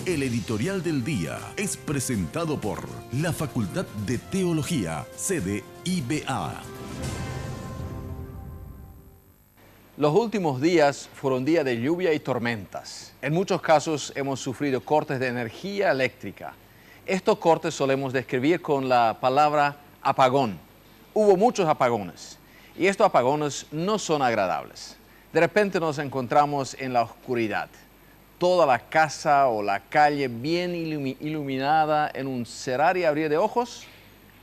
El editorial del día es presentado por la Facultad de Teología, sede IBA. Los últimos días fueron días de lluvia y tormentas. En muchos casos hemos sufrido cortes de energía eléctrica. Estos cortes solemos describir con la palabra apagón. Hubo muchos apagones y estos apagones no son agradables. De repente nos encontramos en la oscuridad. Toda la casa o la calle bien iluminada en un cerrar y abrir de ojos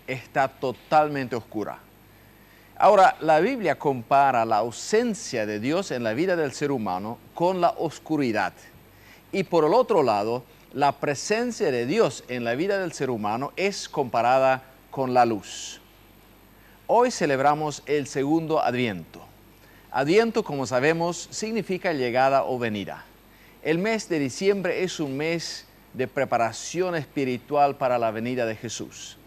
está totalmente oscura. Ahora, la Biblia compara la ausencia de Dios en la vida del ser humano con la oscuridad. Y por el otro lado, la presencia de Dios en la vida del ser humano es comparada con la luz. Hoy celebramos el segundo Adviento. Adviento, como sabemos, significa llegada o venida. El mes de diciembre es un mes de preparación espiritual para la venida de Jesús.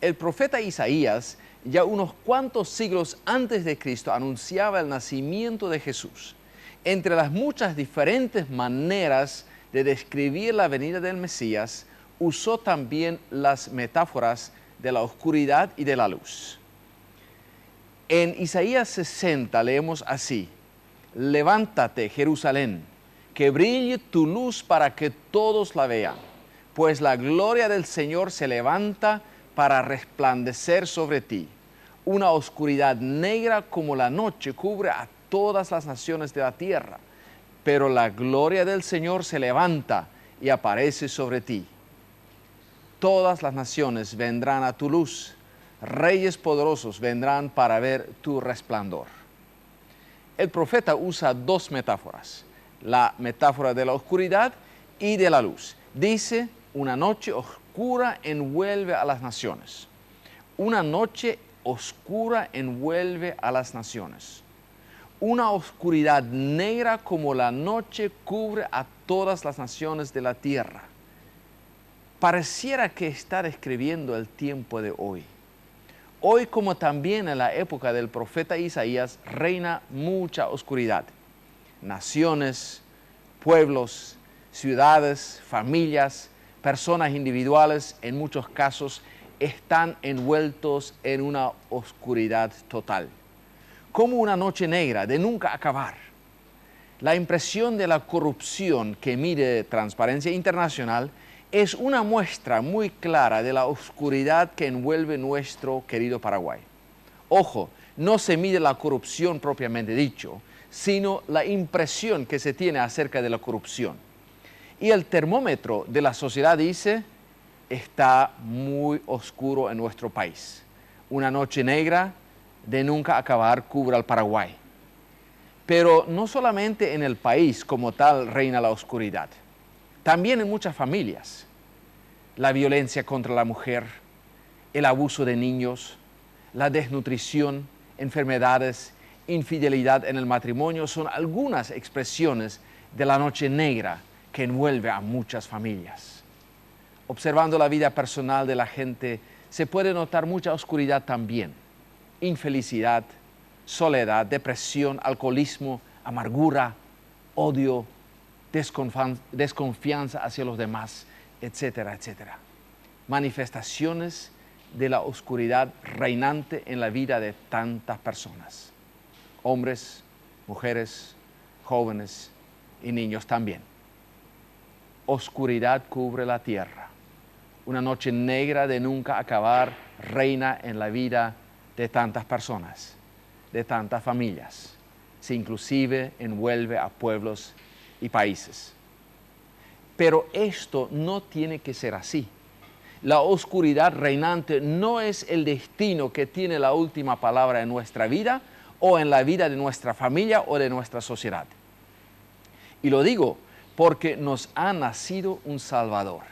El profeta Isaías, ya unos cuantos siglos antes de Cristo, anunciaba el nacimiento de Jesús. Entre las muchas diferentes maneras de describir la venida del Mesías, usó también las metáforas de la oscuridad y de la luz. En Isaías 60 leemos así: «Levántate, Jerusalén, que brille tu luz para que todos la vean, pues la gloria del Señor se levanta para resplandecer sobre ti. Una oscuridad negra como la noche cubre a todas las naciones de la tierra, pero la gloria del Señor se levanta y aparece sobre ti. Todas las naciones vendrán a tu luz, reyes poderosos vendrán para ver tu resplandor». El profeta usa dos metáforas: la metáfora de la oscuridad y de la luz. Dice: una noche oscura envuelve a las naciones. Una noche oscura envuelve a las naciones. Una oscuridad negra como la noche cubre a todas las naciones de la tierra. Pareciera que está describiendo el tiempo de hoy. Hoy, como también en la época del profeta Isaías, reina mucha oscuridad. Naciones, pueblos, ciudades, familias, personas individuales, en muchos casos, están envueltos en una oscuridad total, como una noche negra de nunca acabar. La impresión de la corrupción que mide Transparencia Internacional es una muestra muy clara de la oscuridad que envuelve nuestro querido Paraguay. Ojo, no se mide la corrupción propiamente dicho, sino la impresión que se tiene acerca de la corrupción. Y el termómetro de la sociedad dice: está muy oscuro en nuestro país. Una noche negra de nunca acabar cubre al Paraguay. Pero no solamente en el país como tal reina la oscuridad, también en muchas familias. La violencia contra la mujer, el abuso de niños, la desnutrición, enfermedades, infidelidad en el matrimonio son algunas expresiones de la noche negra que envuelve a muchas familias. Observando la vida personal de la gente, se puede notar mucha oscuridad también: infelicidad, soledad, depresión, alcoholismo, amargura, odio, desconfianza hacia los demás, etcétera, etcétera. Manifestaciones de la oscuridad reinante en la vida de tantas personas. Hombres, mujeres, jóvenes y niños también. Oscuridad cubre la tierra. Una noche negra de nunca acabar reina en la vida de tantas personas, de tantas familias. Se inclusive envuelve a pueblos y países. Pero esto no tiene que ser así. La oscuridad reinante no es el destino que tiene la última palabra en nuestra vida o en la vida de nuestra familia o de nuestra sociedad. Y lo digo porque nos ha nacido un Salvador.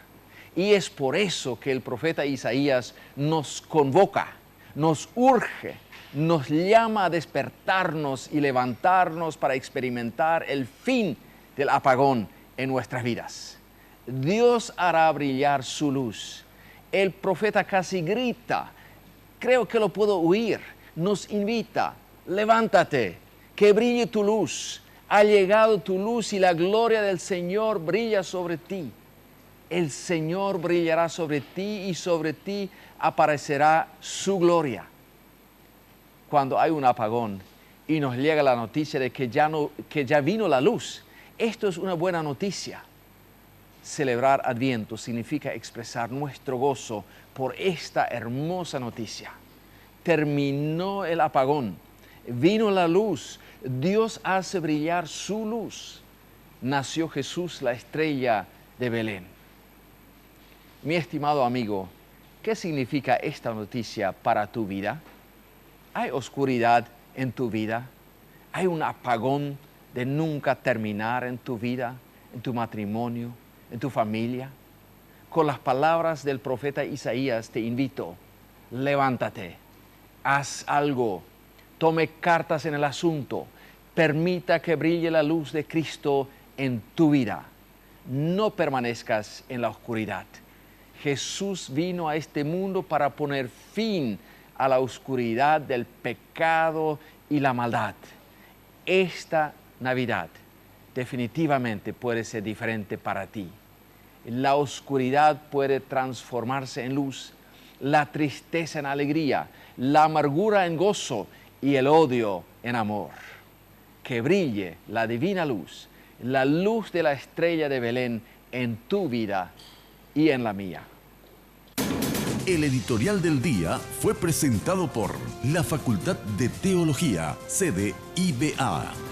Y es por eso que el profeta Isaías nos convoca, nos urge, nos llama a despertarnos y levantarnos para experimentar el fin del apagón en nuestras vidas. Dios hará brillar su luz. El profeta casi grita, creo que lo puedo oír, nos invita: levántate, que brille tu luz. Ha llegado tu luz y la gloria del Señor brilla sobre ti. el Señor brillará sobre ti y sobre ti aparecerá su gloria. Cuando hay un apagón y nos llega la noticia de que ya vino la luz, esto es una buena noticia. Celebrar Adviento significa expresar nuestro gozo por esta hermosa noticia. Terminó el apagón, vino la luz, Dios hace brillar su luz. Nació Jesús, la estrella de Belén. Mi estimado amigo, ¿qué significa esta noticia para tu vida? ¿Hay oscuridad en tu vida? ¿Hay un apagón de nunca terminar en tu vida, en tu matrimonio, en tu familia? Con las palabras del profeta Isaías te invito, levántate, haz algo, tome cartas en el asunto, permita que brille la luz de Cristo en tu vida. No permanezcas en la oscuridad. Jesús vino a este mundo para poner fin a la oscuridad del pecado y la maldad. Esta Navidad definitivamente puede ser diferente para ti. La oscuridad puede transformarse en luz, la tristeza en alegría, la amargura en gozo y el odio en amor. Que brille la divina luz, la luz de la estrella de Belén en tu vida y en la mía. El editorial del día fue presentado por la Facultad de Teología, sede IBA.